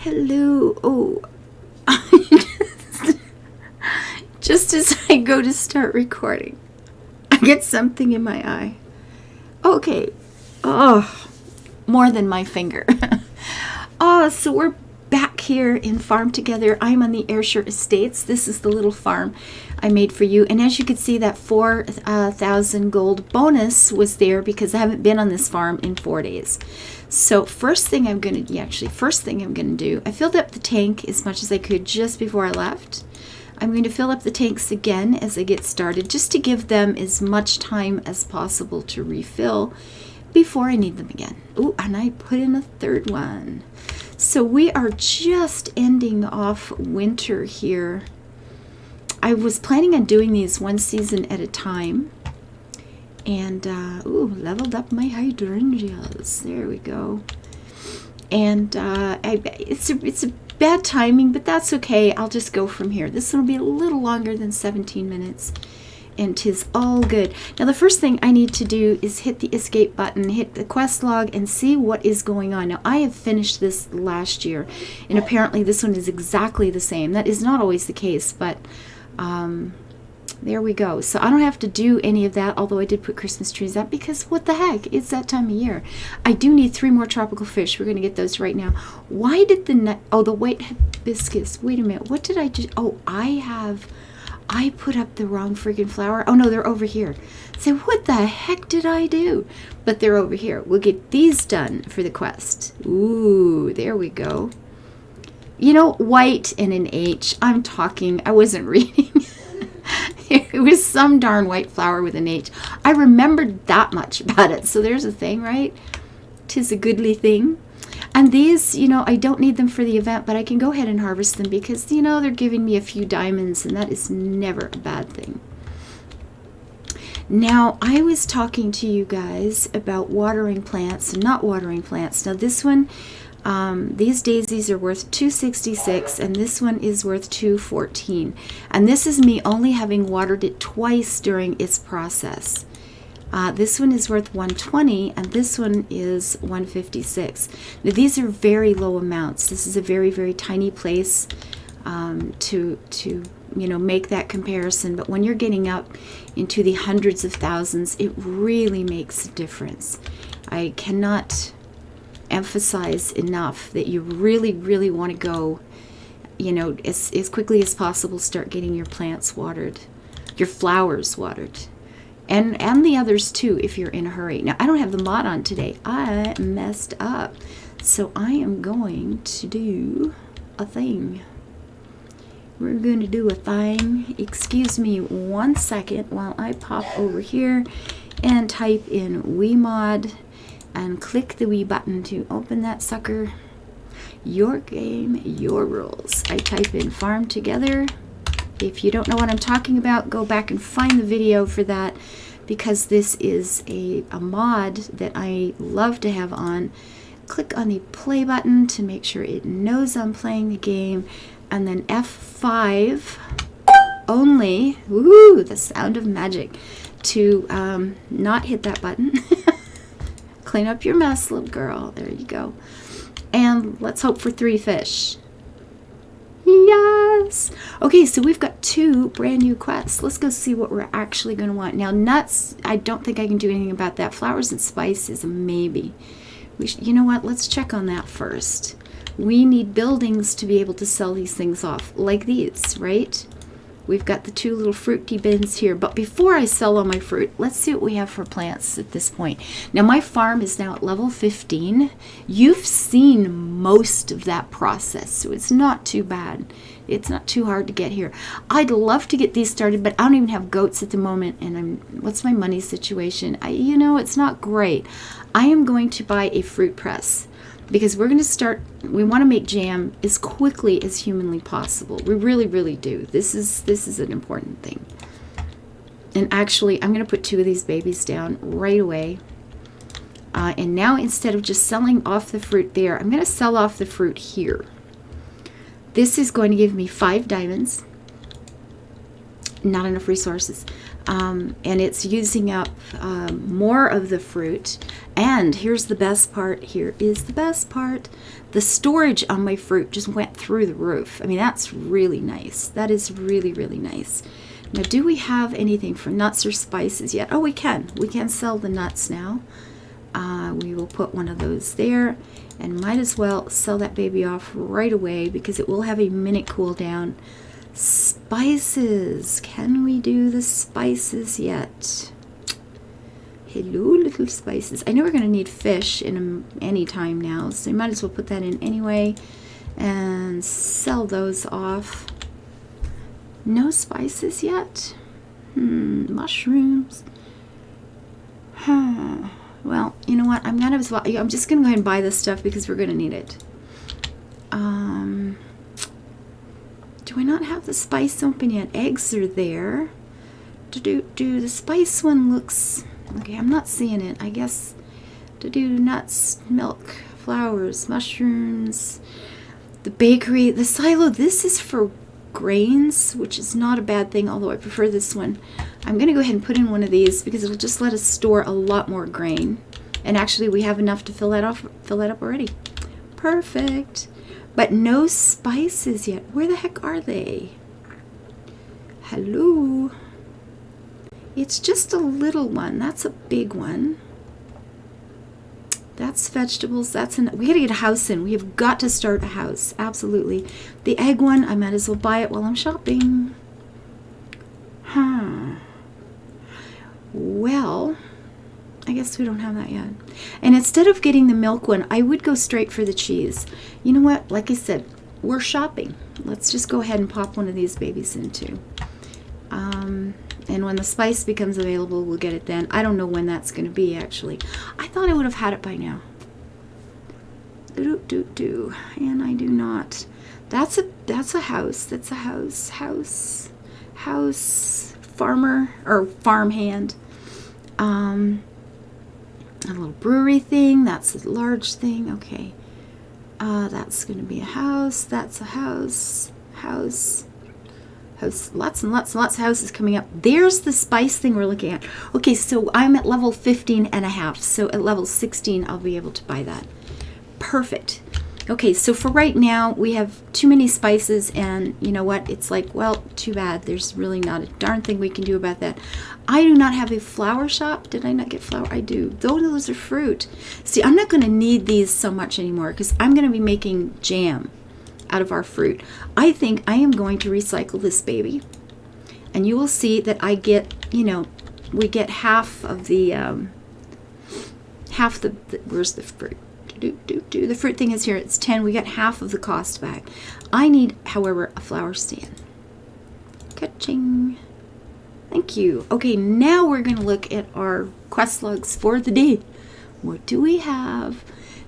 Hello. Oh, just as I go to start recording, I get something in my eye. Okay. Oh, more than my finger. So we're back here in Farm Together. I'm on the Ayrshire Estates. This is the little farm I made for you. And as you can see, that 4,000 gold bonus was there because I haven't been on this farm in 4 days. So first thing I'm going to do, I filled up the tank as much as I could just before I left. I'm going to fill up the tanks again as I get started, just to give them as much time as possible to refill before I need them again. Oh, and I put in a third one. So we are just ending off winter here. I was planning on doing these one season at a time. And, leveled up my hydrangeas. There we go. And it's a bad timing, but that's okay. I'll just go from here. This one will be a little longer than 17 minutes. And 'tis all good. Now the first thing I need to do is hit the escape button, hit the quest log, and see what is going on. Now I have finished this last year, and apparently this one is exactly the same. That is not always the case, but there we go. So I don't have to do any of that, although I did put Christmas trees up because what the heck, it's that time of year. I do need 3 more tropical fish. We're going to get those right now. Why did the white hibiscus, wait a minute, what did I just, I put up the wrong freaking flower. Oh no, they're over here. So what the heck did I do? But they're over here. We'll get these done for the quest. Ooh, there we go. You know, white and an H. I'm talking, I wasn't reading. It was some darn white flower with an H. I remembered that much about it. So there's a thing, right? 'Tis a goodly thing. And these, I don't need them for the event, but I can go ahead and harvest them because, they're giving me a few diamonds, and that is never a bad thing. Now, I was talking to you guys about watering plants and not watering plants. Now, this one, these daisies are worth 266, and this one is worth 214. And this is me only having watered it twice during its process. This one is worth 120, and this one is 156. Now, these are very low amounts. This is a very, very tiny place to make that comparison. But when you're getting up into the hundreds of thousands, it really makes a difference. I cannot emphasize enough that you really, really want to go, as quickly as possible, start getting your plants watered, your flowers watered. And the others too, if you're in a hurry. Now, I don't have the mod on today. I messed up. So I am going to do a thing. We're going to do a thing. Excuse me 1 second while I pop over here and type in WeMod and click the Wii button to open that sucker. Your game, your rules. I type in Farm Together. If you don't know what I'm talking about, go back and find the video for that, because this is a mod that I love to have on. Click on the play button to make sure it knows I'm playing the game, and then F5 only, woo, the sound of magic, to not hit that button. Clean up your mess, little girl. There you go. And let's hope for 3 fish. Yes. Okay, so we've got 2 brand new quests. Let's go see what we're actually going to want. Now, nuts, I don't think I can do anything about that. Flowers and spice is a maybe. You know what? Let's check on that first. We need buildings to be able to sell these things off, like these, right? We've got the 2 little fruity bins here. But before I sell all my fruit, let's see what we have for plants at this point. Now, my farm is now at level 15. You've seen most of that process, so it's not too bad. It's not too hard to get here. I'd love to get these started, but I don't even have goats at the moment, and what's my money situation? It's not great. I am going to buy a fruit press, because we want to make jam as quickly as humanly possible. We really, really do. This is an important thing. And actually, I'm going to put 2 of these babies down right away. And now, instead of just selling off the fruit there, I'm going to sell off the fruit here. This is going to give me 5 diamonds. not enough resources. And it's using up more of the fruit. And here's the best part. Here is the best part. The storage on my fruit just went through the roof. I mean, that's really nice. That is really, really nice. Now, do we have anything for nuts or spices yet? Oh, we can. We can sell the nuts now. We will put one of those there, and might as well sell that baby off right away because it will have a minute cool down. Spices. Can we do the spices yet? Hello, little spices. I know we're going to need fish in any time now, so you might as well put that in anyway and sell those off. No spices yet? Mushrooms. Well, you know what? I'm just going to go ahead and buy this stuff because we're going to need it. Do I not have the spice open yet? Eggs are there. Do the spice one looks... Okay, I'm not seeing it. I guess nuts, milk, flowers, mushrooms, the bakery, the silo. This is for grains, which is not a bad thing, although I prefer this one. I'm going to go ahead and put in one of these because it'll just let us store a lot more grain. And actually, we have enough to fill that up already. Perfect. But no spices yet. Where the heck are they? Hello. It's just a little one. That's a big one. That's vegetables. We gotta get a house in. We have got to start a house. Absolutely. The egg one, I might as well buy it while I'm shopping. Well, I guess we don't have that yet. And instead of getting the milk one, I would go straight for the cheese. You know what? Like I said, we're shopping. Let's just go ahead and pop one of these babies in too. And when the spice becomes available, we'll get it then. I don't know when that's going to be, actually. I thought I would have had it by now. And I do not. That's a house. That's a house. Farmer or farmhand. A little brewery thing. That's a large thing. Okay. That's going to be a house. That's a house. House. Lots and lots and lots of houses coming up. There's the spice thing we're looking at. Okay, so I'm at level 15 and a half. So at level 16, I'll be able to buy that. Perfect. Okay, so for right now, we have too many spices, and you know what? It's like, well, too bad. There's really not a darn thing we can do about that. I do not have a flower shop. Did I not get flour? I do. Those are fruit. See, I'm not going to need these so much anymore because I'm going to be making jam out of our fruit. I think I am going to recycle this baby, and you will see that I get, we get half of the, where's the fruit? The fruit thing is here. It's 10. We get half of the cost back. I need, however, a flower stand. Ka-ching. Thank you. Okay, now we're going to look at our quest logs for the day. What do we have?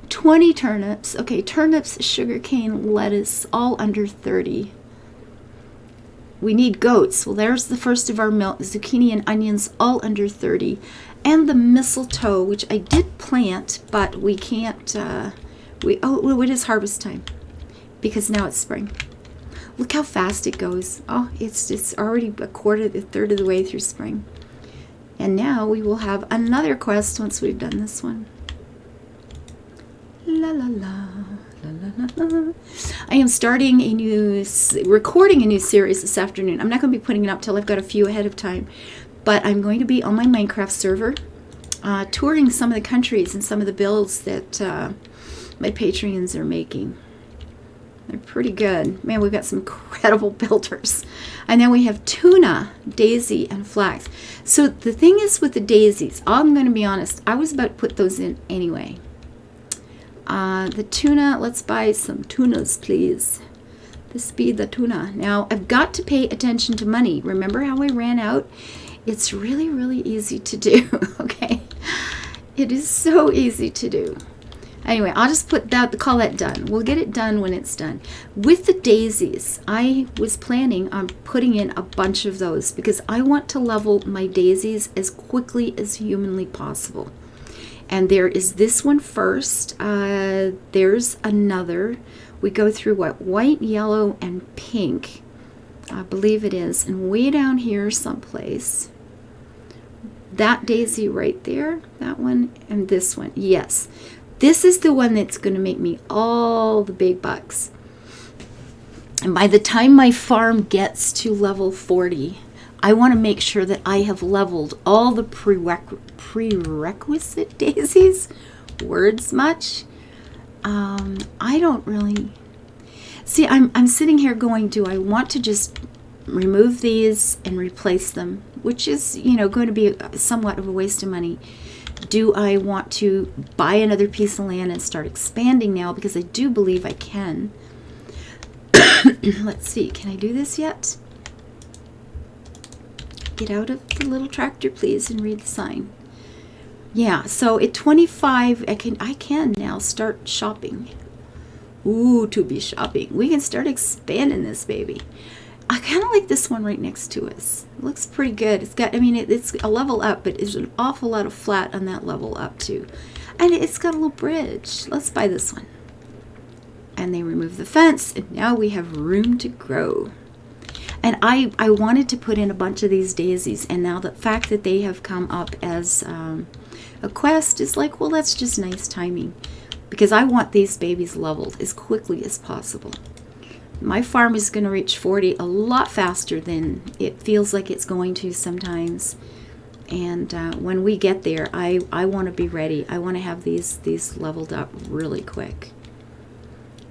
20 turnips. Okay, turnips, sugarcane, lettuce, all under 30. We need goats. Well, there's the first of our milk. Zucchini and onions, all under 30. And the mistletoe, which I did plant, but we can't, it is harvest time because now it's spring. Look how fast it goes. Oh, it's already a third of the way through spring. And now we will have another quest once we've done this one. La la la, la la la la. I am starting recording a new series this afternoon. I'm not going to be putting it up till I've got a few ahead of time. But I'm going to be on my Minecraft server, touring some of the countries and some of the builds that my Patreons are making. They're pretty good. Man, we've got some incredible builders. And then we have tuna, daisy, and flax. So the thing is with the daisies, I'm going to be honest, I was about to put those in anyway. The tuna, let's buy some tunas, please. This be the tuna. Now, I've got to pay attention to money. Remember how I ran out? It's really, really easy to do, okay? It is so easy to do. Anyway, I'll just call that done. We'll get it done when it's done. With the daisies, I was planning on putting in a bunch of those because I want to level my daisies as quickly as humanly possible. And there is this one first. There's another. We go through white, yellow, and pink. I believe it is. And way down here someplace, that daisy right there, that one, and this one. Yes, this is the one that's going to make me all the big bucks. And by the time my farm gets to level 40, I want to make sure that I have leveled all the prerequisite daisies. Words much? I don't really... See, I'm sitting here going, do I want to just remove these and replace them? Which is, you know, going to be somewhat of a waste of money. Do I want to buy another piece of land and start expanding now? Because I do believe I can. Let's see, can I do this yet? Get out of the little tractor, please, and read the sign. Yeah, so at 25, I can now start shopping. Ooh, to be shopping. We can start expanding this baby. I kind of like this one right next to us. It looks pretty good. It's got, I mean, it's a level up, but there's an awful lot of flat on that level up too. And it's got a little bridge. Let's buy this one. And they remove the fence, and now we have room to grow. And I wanted to put in a bunch of these daisies, and now the fact that they have come up as a quest is like, well, that's just nice timing, because I want these babies leveled as quickly as possible. My farm is going to reach 40 a lot faster than it feels like it's going to sometimes. And when we get there, I want to be ready. I want to have these leveled up really quick.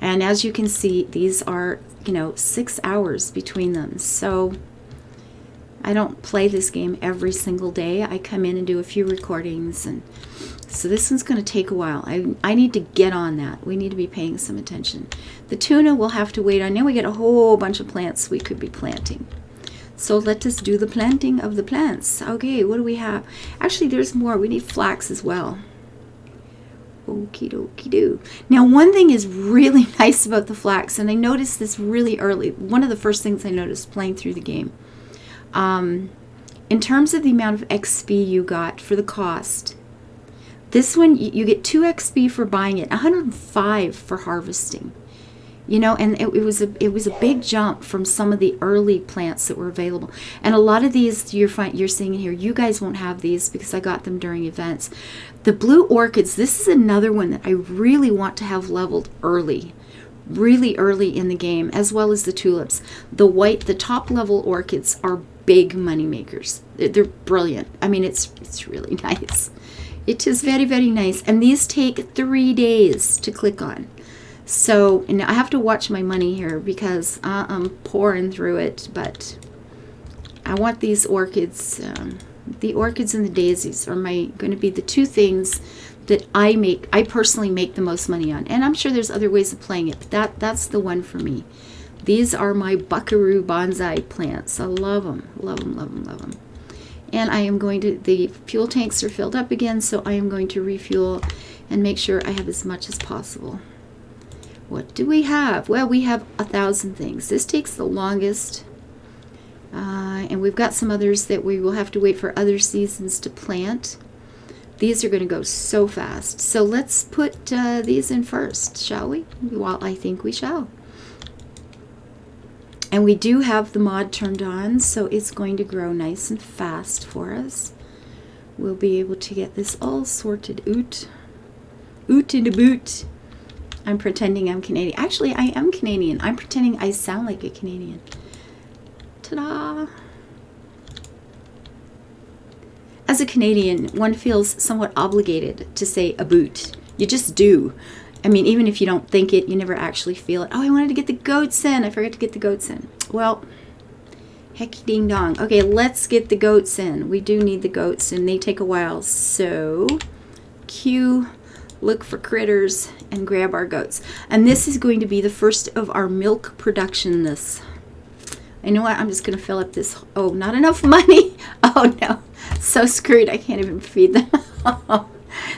And as you can see, these are, you know, 6 hours between them. So I don't play this game every single day. I come in and do a few recordings. And so this one's going to take a while. I need to get on that. We need to be paying some attention. The tuna we'll have to wait on. Now we get a whole bunch of plants we could be planting. So let us do the planting of the plants. Okay, what do we have? Actually, there's more. We need flax as well. Okie dokie do. Now, one thing is really nice about the flax, and I noticed this really early. One of the first things I noticed playing through the game. In terms of the amount of XP you got for the cost, this one, you get 2 XP for buying it, 105 for harvesting. You know, and it was a big jump from some of the early plants that were available. And a lot of these you're seeing in here, you guys won't have these because I got them during events. The blue orchids, this is another one that I really want to have leveled early, really early in the game, as well as the tulips. The top level orchids are big money makers. They're brilliant. I mean, it's really nice. It is very, very nice. And these take 3 days to click on. So, and I have to watch my money here because I'm pouring through it, but I want these orchids. The orchids and the daisies are going to be the 2 things that I personally make the most money on. And I'm sure there's other ways of playing it, but that's the one for me. These are my buckaroo bonsai plants. I love them, love them, love them, love them. And I am going to, the fuel tanks are filled up again, so I am going to refuel and make sure I have as much as possible. What do we have? Well, we have 1,000 things. This takes the longest. And we've got some others that we will have to wait for other seasons to plant. These are going to go so fast. So let's put these in first, shall we? Well, I think we shall. And we do have the mod turned on, so it's going to grow nice and fast for us. We'll be able to get this all sorted out. Oot in the boot. I'm pretending I'm Canadian. Actually, I am Canadian. I'm pretending I sound like a Canadian. Ta-da! As a Canadian, one feels somewhat obligated to say a boot. You just do. I mean, even if you don't think it, you never actually feel it. Oh, I wanted to get the goats in. I forgot to get the goats in. Well, hecky ding dong. Okay, let's get the goats in. We do need the goats, and they take a while. So, cue, look for critters, and grab our goats. And this is going to be the first of our milk production. I know what? I'm just going to fill up this. Oh, not enough money. Oh, no. So screwed. I can't even feed them.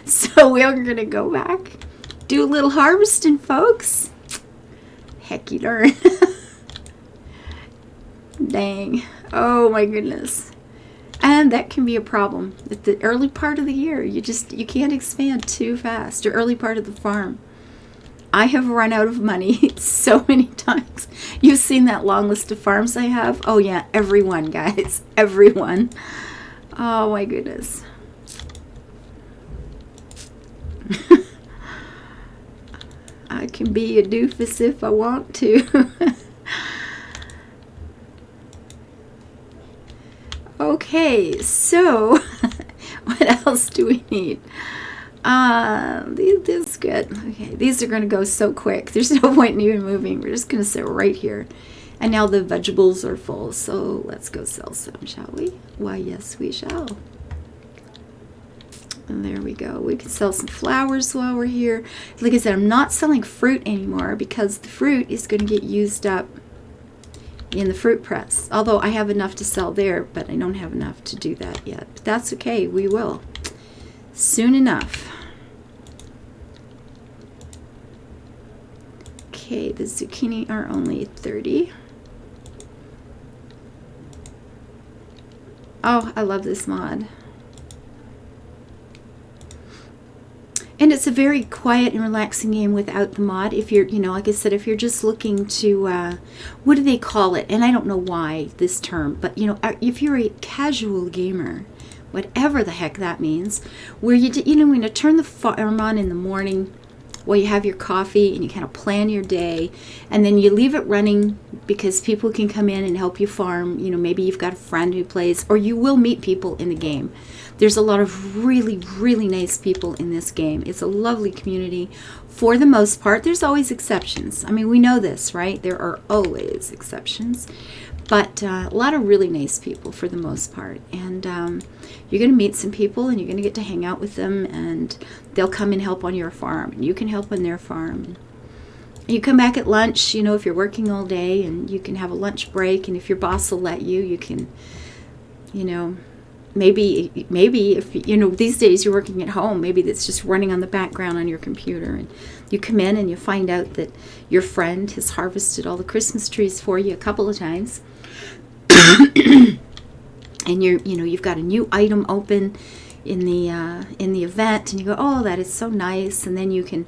So we're going to go back. Do a little harvesting, folks. Heck, you darn. Dang. Oh, my goodness. And that can be a problem. At the early part of the year, you can't expand too fast. Or early part of the farm. I have run out of money so many times. You've seen that long list of farms I have? Oh yeah, everyone, guys. Everyone. Oh my goodness. I can be a doofus if I want to. Okay, so what else do we need? This is good. Okay, these are going to go so quick. There's no point in even moving. We're just going to sit right here. And now the vegetables are full, so let's go sell some, shall we? Why, yes, we shall. And there we go. We can sell some flowers while we're here. Like I said, I'm not selling fruit anymore because the fruit is going to get used up in the fruit press. Although I have enough to sell there, but I don't have enough to do that yet. But that's okay. We will. Soon enough. Okay, the zucchini are only 30. Oh, I love this mod. And it's a very quiet and relaxing game without the mod. If you're, like I said, if you're just looking to, what do they call it? And I don't know why this term, but, if you're a casual gamer, whatever the heck that means, where when you turn the farm on in the morning, while you have your coffee and you kind of plan your day, and then you leave it running because people can come in and help you farm. Maybe you've got a friend who plays, or you will meet people in the game. There's a lot of really, really nice people in this game. It's a lovely community for the most part. There's always exceptions. I mean, we know this, right? There are always exceptions. But a lot of really nice people for the most part. And you're going to meet some people and you're going to get to hang out with them, and they'll come and help on your farm and you can help on their farm. You come back at lunch, if you're working all day, and you can have a lunch break, and if your boss will let you, you can, maybe if, these days you're working at home, maybe that's just running on the background on your computer, and you come in and you find out that your friend has harvested all the Christmas trees for you a couple of times. And you've got a new item open in the event, and you go, oh, that is so nice. And then you can,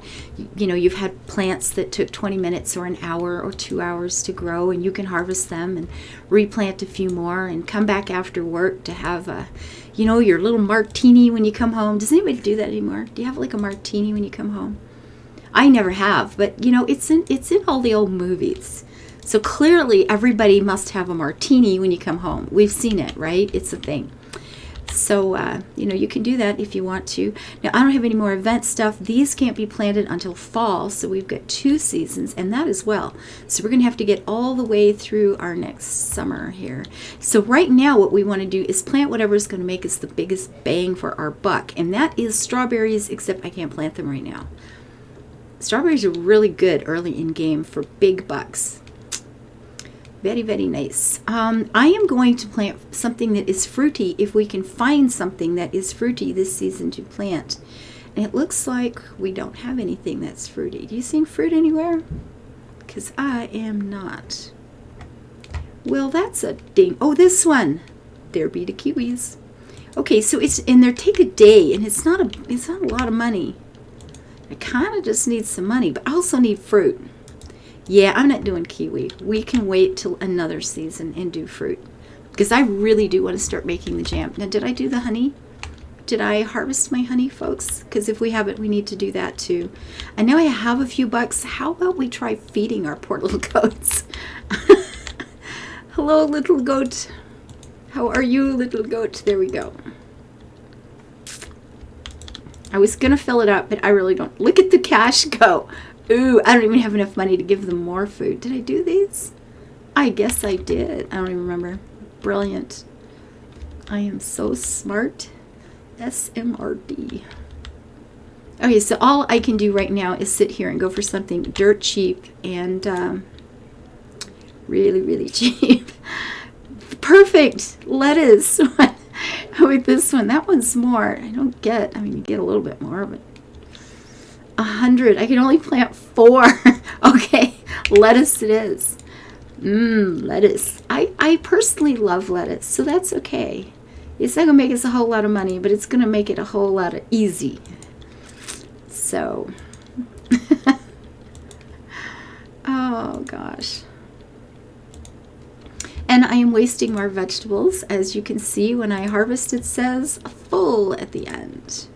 you've had plants that took 20 minutes or an hour or 2 hours to grow, and you can harvest them and replant a few more and come back after work to have your little martini when you come home. Does anybody do that anymore? Do you have like a martini when you come home? I never have, but it's in all the old movies. So clearly everybody must have a martini when you come home. We've seen it, right? It's a thing. So, you can do that if you want to. Now, I don't have any more event stuff. These can't be planted until fall, so we've got 2 seasons, and that as well. So we're going to have to get all the way through our next summer here. So right now what we want to do is plant whatever is going to make us the biggest bang for our buck, and that is strawberries, except I can't plant them right now. Strawberries are really good early in game for big bucks. Very, very nice. I am going to plant something that is fruity if we can find something that is fruity this season to plant. And it looks like we don't have anything that's fruity. Do you see fruit anywhere? Because I am not. Well, that's a ding. Oh, this one. There be the kiwis. Okay, so it's in there. Take a day, and it's not a lot of money. I kind of just need some money, but I also need fruit. Yeah, I'm not doing kiwi. We can wait till another season and do fruit, because I really do want to start making the jam. Now, did I do the honey? Did I harvest my honey, folks? Because if we haven't, we need to do that too. And now I have a few bucks. How about we try feeding our poor little goats? Hello, little goat. How are you, little goat? There we go. I was going to fill it up, but I really don't. Look at the cash go. Ooh, I don't even have enough money to give them more food. Did I do these? I guess I did. I don't even remember. Brilliant. I am so smart. SMRD. Okay, so all I can do right now is sit here and go for something dirt cheap and really, really cheap. Perfect. Lettuce. With this one. That one's more. I don't get. I mean, you get a little bit more, but 100. I can only plant 4. Okay, lettuce it is. Lettuce. I personally love lettuce, so that's okay. It's not going to make us a whole lot of money, but it's going to make it a whole lot of easy. So, oh gosh. And I am wasting more vegetables. As you can see, when I harvest, it says full at the end.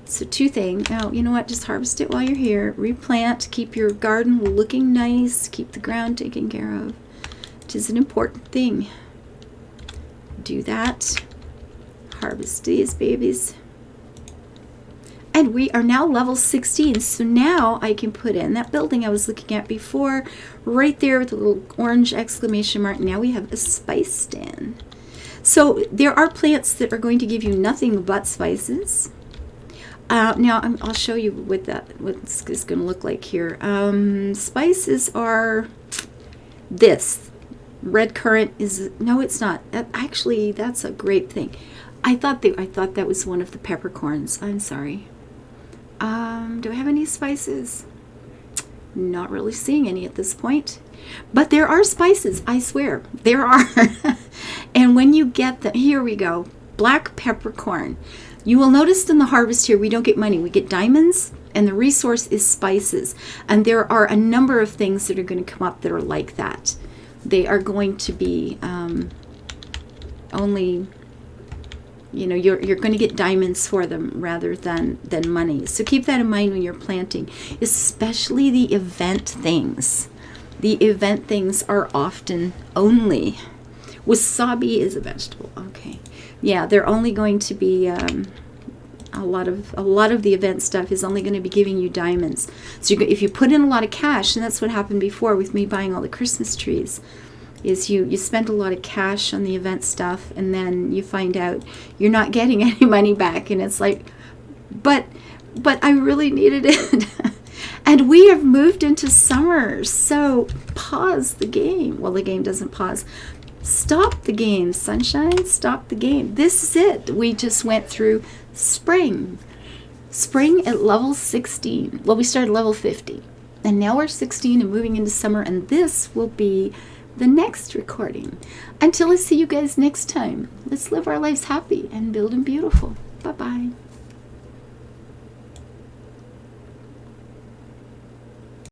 So two things. Now, you know what? Just harvest it while you're here. Replant. Keep your garden looking nice. Keep the ground taken care of. It is an important thing. Do that. Harvest these babies. And we are now level 16. So now I can put in that building I was looking at before. Right there with the little orange exclamation mark. Now we have a spice den. So there are plants that are going to give you nothing but spices. Now I'll show you what it's going to look like here. Spices are this. Red currant is, no, it's not. Actually, that's a great thing. I thought that was one of the peppercorns. I'm sorry. Do I have any spices? Not really seeing any at this point. But there are spices, I swear. There are. And when you get them, here we go. Black peppercorn. You will notice in the harvest here, we don't get money. We get diamonds, and the resource is spices. And there are a number of things that are going to come up that are like that. They are going to be only, you know, you're going to get diamonds for them rather than money. So keep that in mind when you're planting, especially the event things. The event things are often only. Wasabi is a vegetable. Okay. Yeah, they're only going to be a lot of the event stuff is only going to be giving you diamonds. So if you put in a lot of cash, and that's what happened before with me buying all the Christmas trees, is you spend a lot of cash on the event stuff, and then you find out you're not getting any money back, and it's like, but I really needed it. And we have moved into summer, so pause the game. Well, the game doesn't pause. Stop the game, sunshine, stop the game. This is it. We just went through spring. Spring at level 16. Well, we started level 50. And now we're 16 and moving into summer, and this will be the next recording. Until I see you guys next time, let's live our lives happy and build them beautiful. Bye-bye.